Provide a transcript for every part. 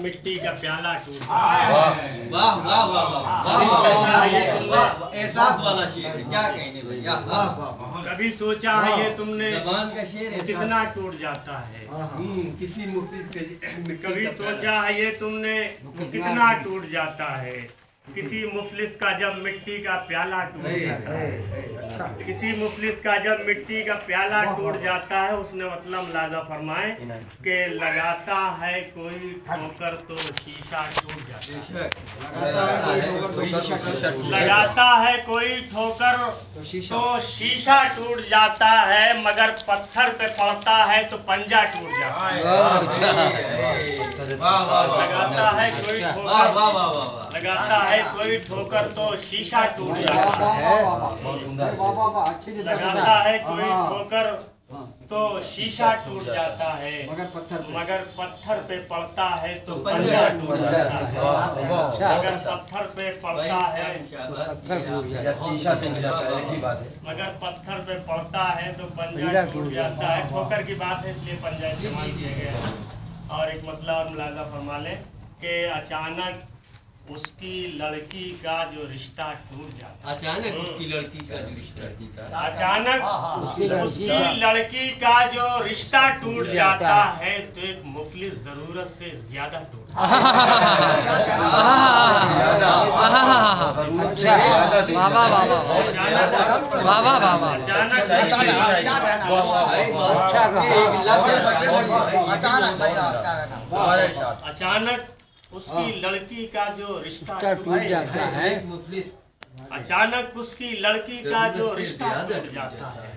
मिट्टी का प्याला टूट वाह वाह वाह वाह, एहसास वाला शेर है, क्या कहने भैया। कभी सोचा है ये तुमने जबान का शेर है, कितना टूट जाता है। किसी मुफ्लिस कभी सोचा है ये तुमने कितना टूट जाता है। किसी मुफलिस का जब मिट्टी का प्याला टूट जाता है, किसी मुफलिस का जब मिट्टी का प्याला टूट जाता है, उसने मतलब लाजा फरमाए कि लगाता है कोई ठोकर तो शीशा टूट जाता है। लगाता है कोई ठोकर तो शीशा टूट जाता है, मगर पत्थर पे पड़ता है तो पंजा टूट जाता है। लगाता है कोई ठोकर, लगाता है कोई ठोकर तो शीशा टूट जाता है। लगाता है कोई ठोकर तो शीशा टूट जाता है, मगर पत्थर पे पड़ता है तो पंजा टूट जाता है। मगर पत्थर पे पड़ता है, मगर पत्थर पे पड़ता है तो पंजा टूट जाता है। ठोकर की बात है इसलिए पंजा इस्तेमाल किया गया। और एक मतलब और मुलाजा फरमा ले कि अचानक उसकी लड़की का जो रिश्ता टूट जाता है। अचानक उसकी लड़की का जो रिश्ता, अचानक उसकी लड़की का जो रिश्ता टूट जाता है तो एक मुफलिस जरूरत से ज्यादा टूट अचानक उसकी लड़की का जो रिश्ता टूट जाता है, अचानक उसकी लड़की का जो रिश्ता टूट जाता है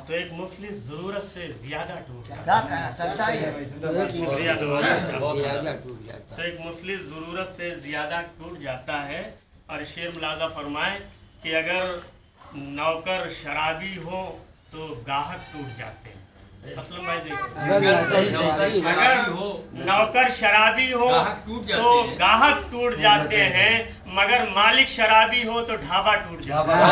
तो एक मुफलिस जरूरत से ज्यादा टूट जाता है। तो एक मुफलिस जरूरत से ज्यादा टूट जाता है। और शेर मुलाजा फरमाए कि अगर नौकर शराबी हो तो गाहक टूट जाते हैं। असलम भाई देखो, अगर नौकर शराबी हो तो गाहक टूट जाते हैं, मगर मालिक शराबी हो तो ढाबा टूट जाता है।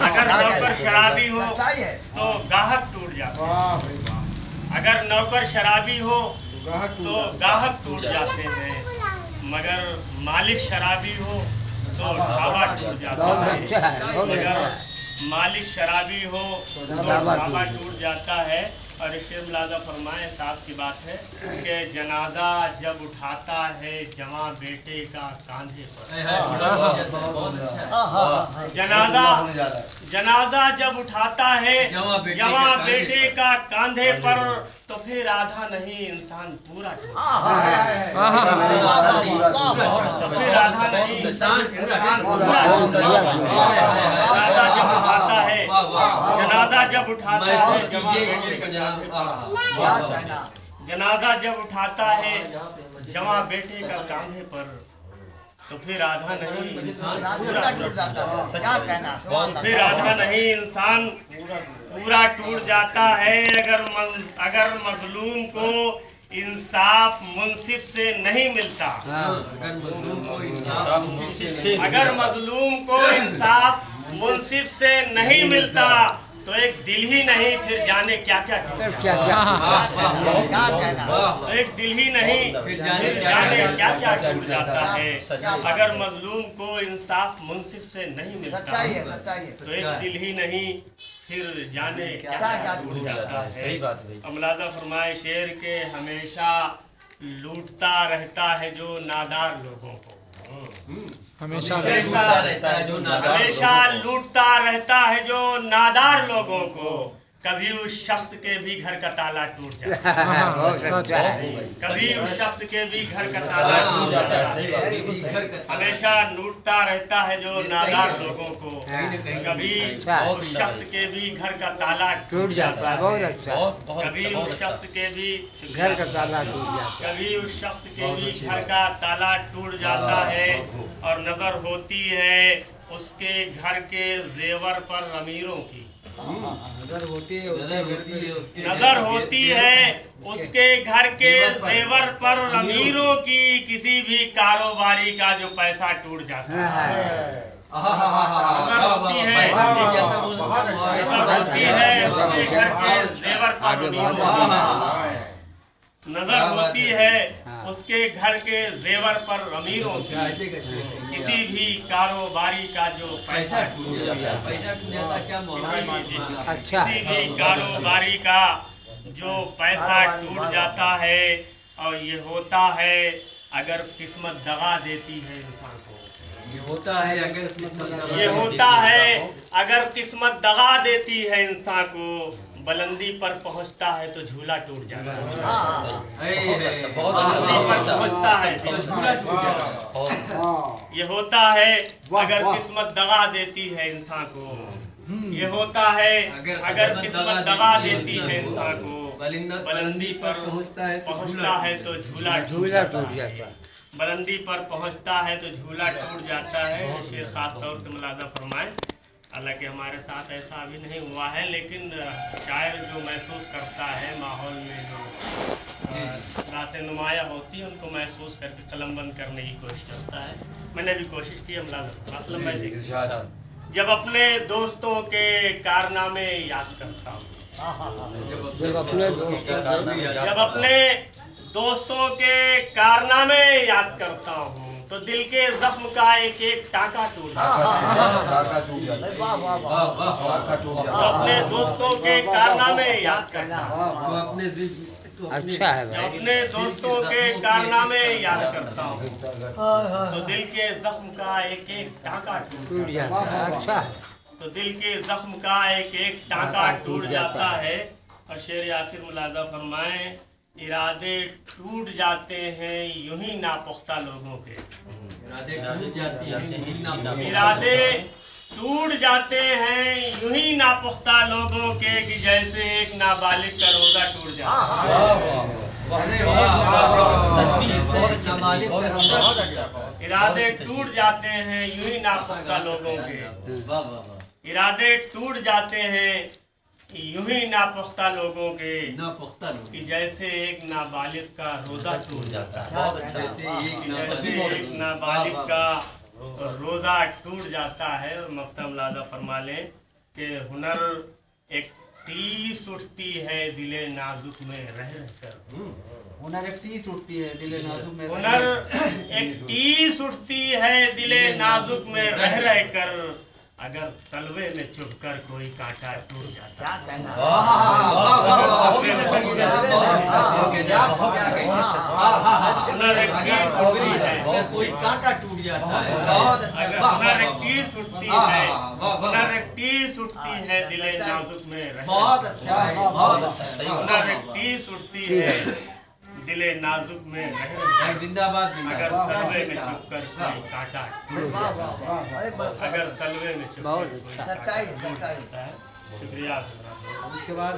अगर नौकर शराबी हो तो गाहक टूट जाता है, अगर नौकर शराबी हो तो गाहक टूट जाते हैं, मगर मालिक शराबी हो तो ढाबा टूट जाता है। मगर मालिक शराबी हो तो ढाबा टूट जाता है। और शेर मुलाजा फरमाए सास की बात है कि जनाजा जब उठाता है जवां बेटे का कांधे पर, जनाजा जब उठाता है जवां बेटे का कांधे पर, तो फिर आधा नहीं इंसान पूरा फिर आधा नहीं इंसान पूरा जनाजा जब उठाता है, जनाजा जब उठाता है जनाजा जब उठाता है जवां बेटे का कांधे पर, तो फिर आधा नहीं इंसान फिर आधा नहीं इंसान पूरा टूट जाता है। अगर मजलूम को इंसाफ मुंसिफ से नहीं मिलता, अगर मजलूम को इंसाफ मुंसिफ से नहीं मिलता तो एक दिल ही नहीं फिर जाने क्या क्या तो एक दिल ही नहीं फिर जाने क्या क्या टूट जाता है। अगर मजलूम को इंसाफ मुंसिफ से नहीं मिलता तो एक दिल ही नहीं फिर जाने क्या क्या टूट जाता है। अमलाजा फरमाए शेर के हमेशा लूटता रहता है जो नादार लोगों को, हमेशा लूटता रहता है जो नादार लोगों को। कभी उस शख्स के भी घर का ताला टूट जाता है, कभी उस शख्स के भी घर का ताला टूट जाता है। हमेशा लूटता रहता है जो नादार लोगों को, कभी उस शख्स के भी घर का ताला टूट जाता है, कभी उस शख्स के भी घर का ताला टूट जाता है, कभी उस शख्स के भी घर का ताला टूट जाता है। और नजर होती है उसके घर के जेवर पर अमीरों की, नजर होती है उसके घर के जेवर पर अमीरों की, किसी भी कारोबारी का जो पैसा टूट जाता है। नजर होती नजर होती है उसके घर के जेवर पर अमीरों की, नजर होती है उसके घर के जेवर पर अमीरों की, किसी भी कारोबारी का जो पैसा टूट जाता है, अच्छा। किसी भी कारोबारी का जो पैसा टूट जाता है, और ये होता है अगर किस्मत दगा देती है इंसान को, ये होता है अगर किस्मत ये होता है अगर किस्मत दगा देती है इंसान को, बुलंदी पर पहुंचता है तो झूला टूट जाता है, बुलंदी पर पहुंचता है तो झूला टूट जाता है। ये होता है अगर किस्मत दगा देती है इंसान को, ये होता है अगर किस्मत दगा देती है इंसान को, बुलंदी पर पहुंचता है तो झूला टूट जाता है, बुलंदी पर पहुंचता है तो झूला टूट जाता है। शेर खास तौर से मुलाजा फरमाएं, हालांकि हमारे साथ ऐसा अभी नहीं हुआ है, लेकिन शायर जो महसूस करता है माहौल में जो रातें नुमाया होती हैं उनको महसूस करके कलमबंद करने की कोशिश करता है। मैंने भी कोशिश की, मुलाजा जब अपने दोस्तों के कारनामे याद करता हूँ, जब अपने दोस्तों के कारनामे याद करता हूँ तो दिल के जख्म का एक एक टाका टूट जाता है। तो अपने दोस्तों के कारनामे याद करता हूँ, अच्छा है जब अपने दोस्तों के कारनामे याद करता हूँ तो दिल के जख्म का एक एक टाका टूट जाता है। अच्छा है। तो दिल के जख्म का एक एक टाका टूट जाता है। और शेर आखिर मुलाजा फरमाएं, इरादे टूट जाते हैं यूं ही नापुख्ता लोगों के, इरादे टूट जाते हैं यूं ही नापुख्ता लोगों के, कि जैसे एक नाबालिग का रोजा टूट जाता है। इरादे टूट जाते हैं यूं ही नापुख्ता लोगों के, इरादे टूट जाते हैं यूं ही नापुख्ता लोगों के, कि जैसे एक नाबालिग का रोजा टूट जाता है, जैसे एक नाबालिग का रोजा टूट जाता है। और मक्तब लादा फरमा लें कि हुनर एक टीस उठती है दिले नाजुक में रह रहकर, हुनर एक टीस उठती है दिले नाजुक में, हुनर एक टीस उठती है दिले नाजुक में रह रहकर, अगर तलवे में चुभकर कोई कांटा टूट जाता है। हुनर एक टीस उठती है, कोई कांटा टूट जाता है। अगर हुनर एक टीस उठती है, हुनर एक टीस उठती है दिले नाजुक में रह, बहुत अच्छा है, बहुत अच्छा है। हुनर एक टीस उठती है दिले नाजुक में रह, जिंदाबाद अगर तलवे में चुभकर कोई कांटा टूट जाता है, अगर तलवे में चुभकर कोई कांटा टूट जाता है। शुक्रिया। उसके बाद